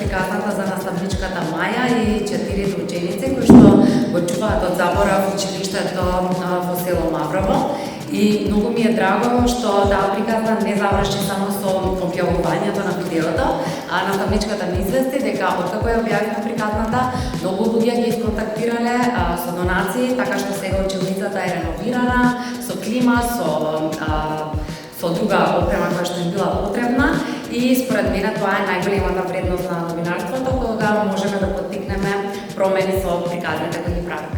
приказната за наставничката Маја и 4 ученици кои што го чуваат од заборав училиштето во село Маврово. И многу ми е драго што таа приказна не заврши само со објавувањето на видеото, а наставничката ми извести дека откако ја објавивме приказната, многу луѓе ги исконтактирале со донации, така што сега училницата е реновирана, со клима, со друга опрема која што им била потребна и според мене тоа е најголемата вредност на новинарството, кога можеме да поттикнеме промени со приказните кои ги правиме.